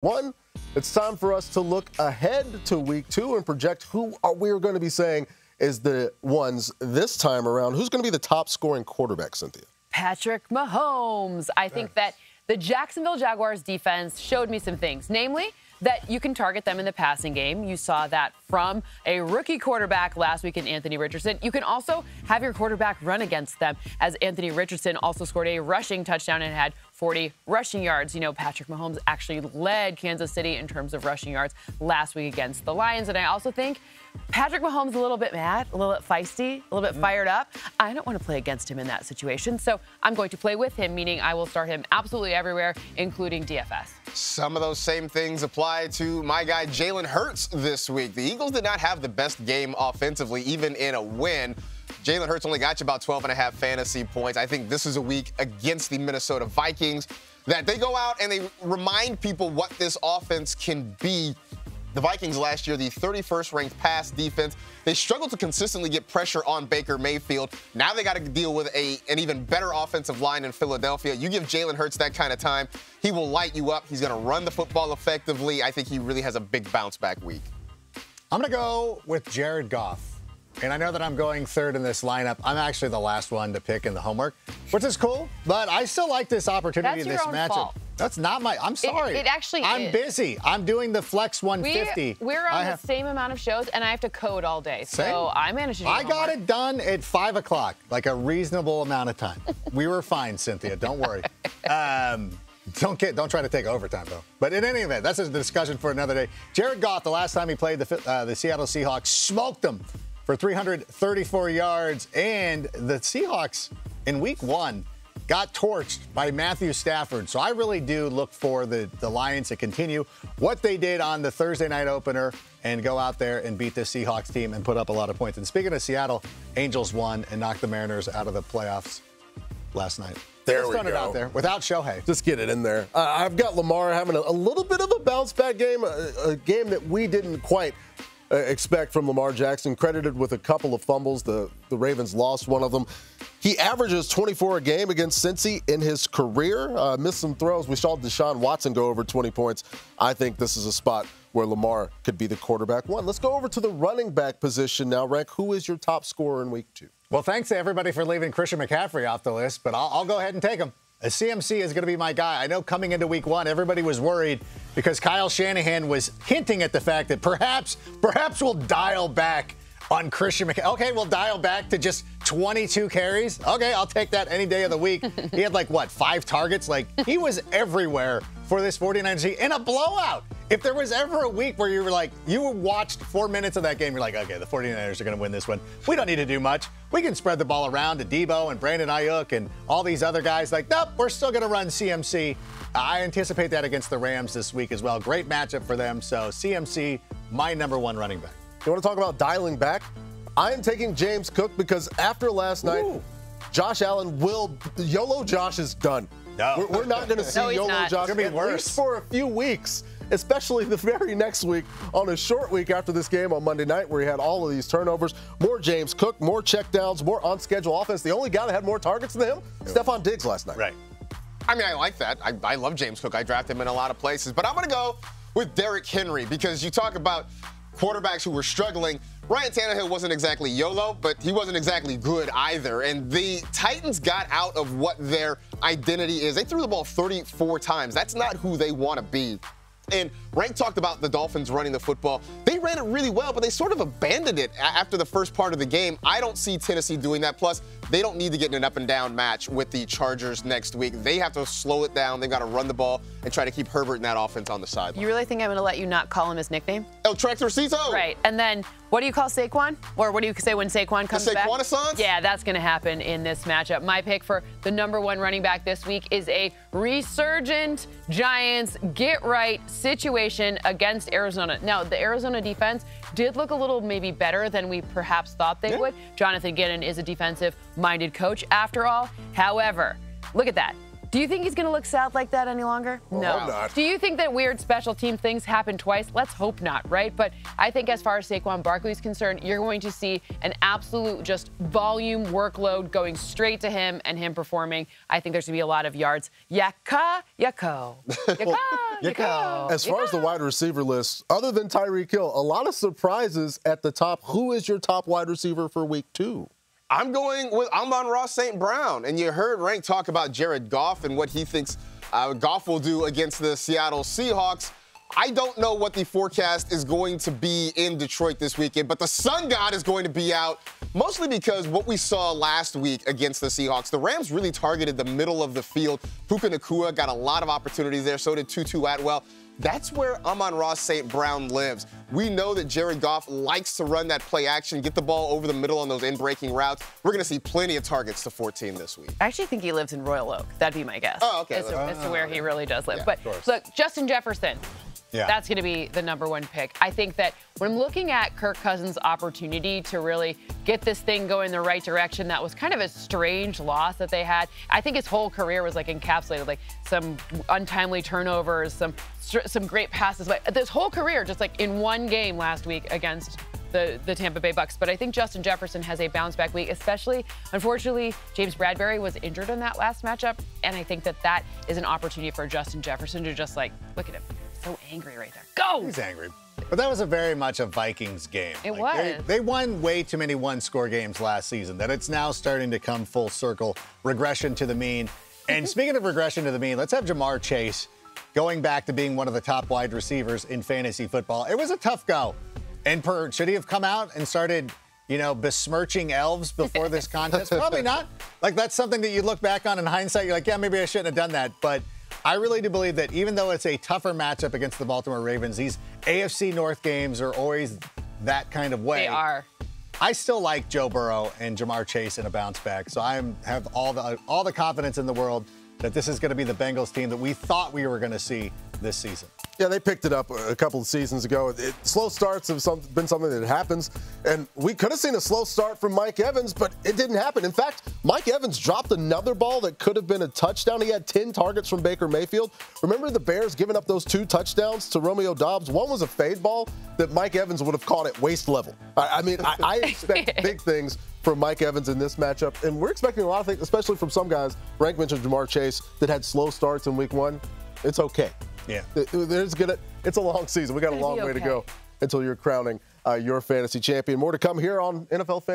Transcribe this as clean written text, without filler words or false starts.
One, it's time for us to look ahead to week 2 and project who we're going to be saying is the ones this time around. Who's going to be the top scoring quarterback, Cynthia? Patrick Mahomes. I think that the Jacksonville Jaguars defense showed me some things, namely that you can target them in the passing game. You saw that from a rookie quarterback last week in Anthony Richardson. You can also have your quarterback run against them, as Anthony Richardson also scored a rushing touchdown and had 40 rushing yards. You know, Patrick Mahomes actually led Kansas City in terms of rushing yards last week against the Lions. And I also think Patrick Mahomes a little bit mad, a little bit feisty, a little bit fired up. I don't want to play against him in that situation, so I'm going to play with him, meaning I will start him absolutely everywhere, including DFS. Some of those same things apply to my guy Jalen Hurts this week. The Eagles did not have the best game offensively, even in a win. Jalen Hurts only got you about 12.5 fantasy points. I think this is a week against the Minnesota Vikings that they go out and they remind people what this offense can be. The Vikings last year, the 31st ranked pass defense, they struggled to consistently get pressure on Baker Mayfield. Now they got to deal with an even better offensive line in Philadelphia. You give Jalen Hurts that kind of time, he will light you up. He's going to run the football effectively. I think he really has a big bounce back week. I'm going to go with Jared Goff. And I know that I'm going third in this lineup. I'm actually the last one to pick in the homework, which is cool, but I still like this opportunity in this matchup. Fault. That's not my, I'm sorry. It actually I'm is. busy. I'm doing the Flex 150. We're on the same amount of shows, and I have to code all day. Same. So I managed to do I got it done at 5 o'clock, like a reasonable amount of time. We were fine, Cynthia. Don't worry. Don't try to take overtime, though. But in any event, that's a discussion for another day. Jared Goff, the last time he played the Seattle Seahawks, smoked them for 334 yards. And the Seahawks in week 1 got torched by Matthew Stafford. So I really do look for the Lions to continue what they did on the Thursday night opener and go out there and beat the Seahawks team and put up a lot of points. And speaking of Seattle, Angels won and knocked the Mariners out of the playoffs last night. There we go. It out there without Shohei. Just get it in there. I've got Lamar having a little bit of a bounce back game, a game that we didn't quite expect from Lamar Jackson, credited with a couple of fumbles. The Ravens lost one of them. He averages 24 a game against Cincy in his career. Missed some throws. We saw Deshaun Watson go over 20 points. I think this is a spot where Lamar could be the quarterback one. Let's go over to the running back position now. Rank, who is your top scorer in week 2? Well, thanks to everybody for leaving Christian McCaffrey off the list, but I'll go ahead and take him. A CMC is going to be my guy. I know coming into week 1, everybody was worried because Kyle Shanahan was hinting at the fact that perhaps we'll dial back on Christian McCaffrey. Okay, we'll dial back to just 22 carries. Okay, I'll take that any day of the week. He had 5 targets? He was everywhere for this 49ers team in a blowout. If there was ever a week where you watched 4 minutes of that game, you're like, okay, the 49ers are going to win this one. We don't need to do much. We can spread the ball around to Debo and Brandon Ayuk and all these other guys. Nope, we're still going to run CMC. I anticipate that against the Rams this week as well. Great matchup for them. So CMC, my number 1 running back. You want to talk about dialing back? I am taking James Cook because after last night, Josh Allen YOLO Josh is done. No. We're not going to see YOLO Josh at least for a few weeks, especially the very next week on a short week after this game on Monday night where he had all of these turnovers. More James Cook, more checkdowns, more on-schedule offense. The only guy that had more targets than him, Stephon Diggs last night. Right. I mean, I like that. I love James Cook. I draft him in a lot of places. But I'm going to go with Derrick Henry because you talk about quarterbacks who were struggling. Ryan Tannehill wasn't exactly YOLO, but he wasn't exactly good either. And the Titans got out of what their identity is. They threw the ball 34 times. That's not who they want to be. And Rank talked about the Dolphins running the football. They ran it really well, but they sort of abandoned it after the first part of the game. I don't see Tennessee doing that. Plus, they don't need to get in an up-and-down match with the Chargers next week. They have to slow it down. They've got to run the ball and try to keep Herbert in that offense on the sideline. You really think I'm going to let you not call him his nickname? El Tractorcito. Right. And then what do you call Saquon? Or what do you say when Saquon comes back? Saquon-a-sance? Yeah, that's going to happen in this matchup. My pick for the number 1 running back this week is a resurgent Giants get-right situation against Arizona. Now, the Arizona defense did look a little maybe better than we perhaps thought they would. Jonathan Gannon is a defensive-minded coach after all. However, look at that. Do you think he's going to look sad like that any longer? No. Not. Do you think that weird special team things happen twice? Let's hope not, right? But I think as far as Saquon Barkley is concerned, you're going to see an absolute just volume workload going straight to him and him performing. I think there's going to be a lot of yards. Yaka, yako. Yaka, yako. As far as the wide receiver list, other than Tyreek Hill, a lot of surprises at the top. Who is your top wide receiver for week 2? I'm going with Amon-Ra St. Brown. And you heard Rank talk about Jared Goff and what he thinks Goff will do against the Seattle Seahawks. I don't know what the forecast is going to be in Detroit this weekend, but the sun god is going to be out, mostly because what we saw last week against the Seahawks, the Rams really targeted the middle of the field. Puka Nacua got a lot of opportunities there, so did Tutu Atwell. That's where Amon-Ra St. Brown lives. We know that Jared Goff likes to run that play action, get the ball over the middle on those in-breaking routes. We're going to see plenty of targets to 14 this week. I actually think he lives in Royal Oak. That'd be my guess. Oh, okay. As to where he really does live. Yeah, but look, Justin Jefferson. Yeah. That's going to be the #1 pick. I think that when I'm looking at Kirk Cousins' opportunity to really get this thing going in the right direction, that was kind of a strange loss that they had. I think his whole career was like encapsulated, like some untimely turnovers, some great passes. But this whole career, just like in one game last week against the Tampa Bay Bucks. But I think Justin Jefferson has a bounce-back week, especially, unfortunately, James Bradbury was injured in that last matchup. And I think that that is an opportunity for Justin Jefferson to just like, look at him. So angry right there. Go! He's angry. But that was a very much a Vikings game. It was. They won way too many one-score games last season, that it's now starting to come full circle, regression to the mean. And speaking of regression to the mean, let's have Ja'Marr Chase going back to being one of the top wide receivers in fantasy football. It was a tough go. And should he have come out and started, besmirching elves before this contest? Probably not. Like, that's something that you look back on in hindsight, you're like, yeah, maybe I shouldn't have done that. But I really do believe that even though it's a tougher matchup against the Baltimore Ravens, these AFC North games are always that kind of way. They are. I still like Joe Burrow and Ja'Marr Chase in a bounce back, so I have all the confidence in the world that this is going to be the Bengals team that we thought we were going to see this season. Yeah, they picked it up a couple of seasons ago. Slow starts have been something that happens, and we could have seen a slow start from Mike Evans, but it didn't happen. In fact, Mike Evans dropped another ball that could have been a touchdown. He had 10 targets from Baker Mayfield. Remember the Bears giving up those 2 touchdowns to Romeo Doubs? One was a fade ball that Mike Evans would have caught at waist level. I expect big things from Mike Evans in this matchup, and we're expecting a lot of things, especially from some guys. Rank mentioned Ja'Marr Chase that had slow starts in week 1. It's okay. Yeah. It's a long season. We got a long way to go until you're crowning your fantasy champion. More to come here on NFL Fantasy.